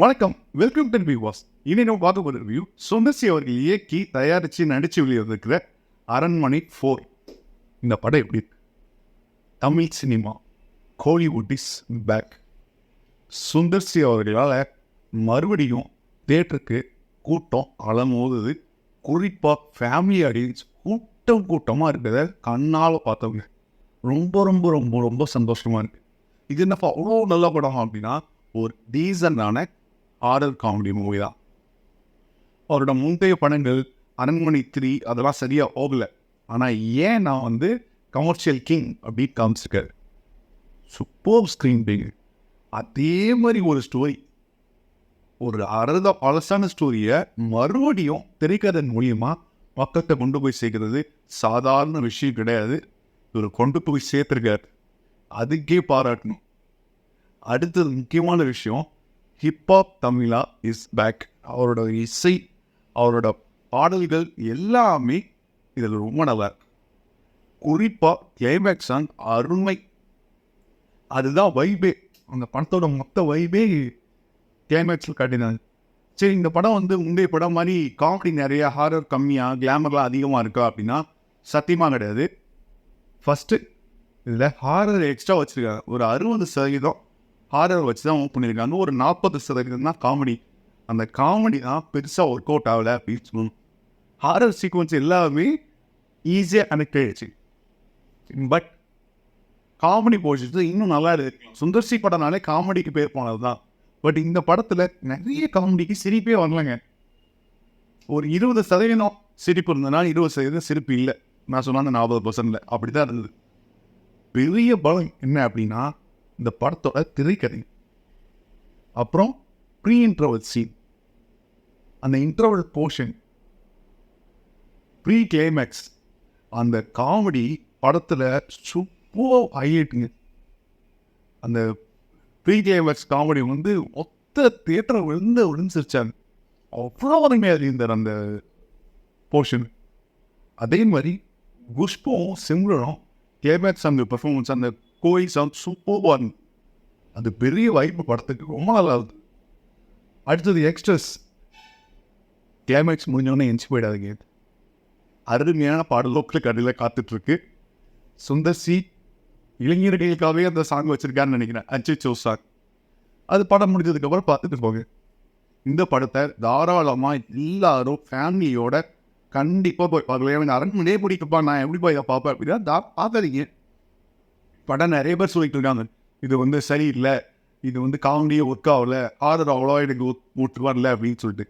வணக்கம், welcome to விவாஸ். இனி நம்ம பார்க்க போகிற ரிவ்யூ சுந்தர்சி அவர்கள் இயக்கி தயாரித்து நடித்து வெளியிருக்கிற அரண்மனை 4. இந்த படம் எப்படி இருக்கு? Tamil cinema Kollywood is back. Sundar C அவர்களால் மறுபடியும் தேட்டருக்கு கூட்டம் அலமோதுது. குறிப்பாக ஃபேமிலி ஆடியன்ஸ் கூட்டமாக இருக்கிறத கண்ணால் பார்த்தவங்க ரொம்ப ரொம்ப ரொம்ப ரொம்ப சந்தோஷமாக இருக்குது. இது என்னப்பா அவ்வளோ நல்ல படம் அப்படின்னா, ஒரு டீசண்டான ஹாரர் காமெடி மூவி தான். அவரோட முந்தைய படங்கள் அரண்மனை 3 அதெல்லாம் சரியாக போகலை. ஆனால் ஏன் நான் கமர்ஷியல் கிங் அப்படின்னு காமிச்சிருக்காரு. சூப்பர் ஸ்க்ரீன் பிளே, அதே மாதிரி ஒரு ஸ்டோரி, ஒரு பழசான ஸ்டோரியை மறுபடியும் திரைக்கதன் மூலியமாக மக்கள்கிட்ட கொண்டு போய் சேர்க்கறது சாதாரண விஷயம் கிடையாது. இவர் கொண்டு போய் சேர்த்துருக்காரு, அதுக்கே பாராட்டணும். அடுத்தது முக்கியமான விஷயம், ஹிப்ஹாப் தமிழா இஸ் பேக். அவரோட இசை, அவரோட பாடல்கள் எல்லாமே இதில் ரொம்ப நல்லா இருக்கு. குறிப்பாக கிளைமேக்ஸ் சாங் அருமை. அதுதான் வைபே, அந்த படத்தோட மொத்த வைபே கிளைமேக்ஸில் காட்டினாங்க. சரி, இந்த படம் முந்தைய படம் மாதிரி காமெடி நிறையா, ஹாரர் கம்மியாக, கிளாமர்லாம் அதிகமாக இருக்கா அப்படின்னா சத்தியமாக கிடையாது. ஃபஸ்ட்டு இதில் ஹாரர் எக்ஸ்ட்ரா வச்சுருக்காங்க. ஒரு 60% ஹாரர் வச்சு தான் மூவ் பண்ணியிருக்காங்க. ஒரு 40% தான் காமெடி. அந்த காமெடி தான் பெருசாக ஒர்க் அவுட் ஆகலை அப்படின்னு சொல்லணும். ஹாரர் சீக்வன்ஸ் எல்லாமே ஈஸியாக கனெக்ட் ஆகிடுச்சு. பட் காமெடி போச்சு இன்னும் நல்லா இருக்கு. சுந்தர்சி படம்னாலே காமெடிக்கு பேர் போனது தான். பட் இந்த படத்தில் நிறைய காமெடிக்கு சிரிப்பே வரலங்க. ஒரு 20% சிரிப்பு இருந்ததுனால 20% சிரிப்பு இல்லை. நான் சொன்ன அந்த 40% அப்படி தான் இருந்தது. பெரிய பலம் என்ன அப்படின்னா, இந்த படத்தோட திரைக்கதை, அப்புறம் ப்ரீ இன்டர்வல் சீன், அந்த இன்டர்வல் போர்ஷன், ப்ரீ கிளைமேக்ஸ், அந்த காமெடி படத்தில் சூப்பர் ஹைலைட்டுங்க. அந்த ப்ரீ கிளைமேக்ஸ் காமெடி மொத்த தியேட்டரை விழுந்துருச்சாங்க. அவ்வளோ அருமையாக இருந்தார் அந்த போர்ஷன். அதே மாதிரி குஷ்பும் சிம்ரனும் கிளைமேக்ஸ் அந்த பெர்ஃபார்மன்ஸ், அந்த கோயில் சவுண்ட் சூப்பராக இருந்தது. அது பெரிய வாய்ப்பு படத்துக்கு, ரொம்ப நல்லா இருந்தது. அடுத்தது எக்ஸ்ட்ரஸ். கிளைமேக்ஸ் முடிஞ்சோடனே எஞ்சி போயிடாதுங்க. அருமையான பாடலோக்கில் கடையில் காத்துட்ருக்கு. சுந்தர்சி இளைஞர்களுக்காகவே அந்த சாங் வச்சுருக்காருன்னு நினைக்கிறேன், அச்சோ சாங். அது படம் முடிஞ்சதுக்கப்புறம் பார்த்துட்டு போங்க. இந்த படத்தை தாராளமாக எல்லாரும் ஃபேமிலியோட கண்டிப்பாக போய் பார்க்கலாம். அரண்மனையே பிடிக்கப்பா, நான் எப்படி போய் பார்ப்பேன் அப்படின்னா பார்க்காதீங்க. படம் நிறைய பேர் சொல்லிட்டு இருக்காங்க, இது சரியில்லை, இது காமெடியே ஒர்க் ஆகல, ஹாரர் அவ்வளோ எனக்கு ஒட்டு வரல அப்படின்னு சொல்லிட்டு.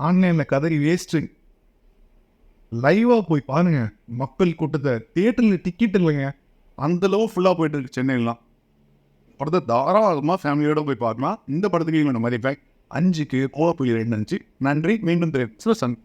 ஆன்லைனில் கதறி வேஸ்ட்டு. லைவாக போய் பாருங்க மக்கள் கூட்டத்தை. தியேட்டரில் டிக்கெட் இல்லைங்க, அந்தளவு ஃபுல்லாக போயிட்டு இருக்கு சென்னையிலாம். படத்தை தாராளமாக ஃபேமிலியோடு போய் பார்க்கலாம். இந்த படத்துக்கு இந்த மாதிரி 5க்கு 4.25. நன்றி, மீண்டும் தெரியும் சன்.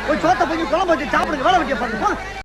போய் சோத்த போய் குழம்பு வச்சு சாப்பிடுங்க, வேலை வெட்டிய பாருங்க.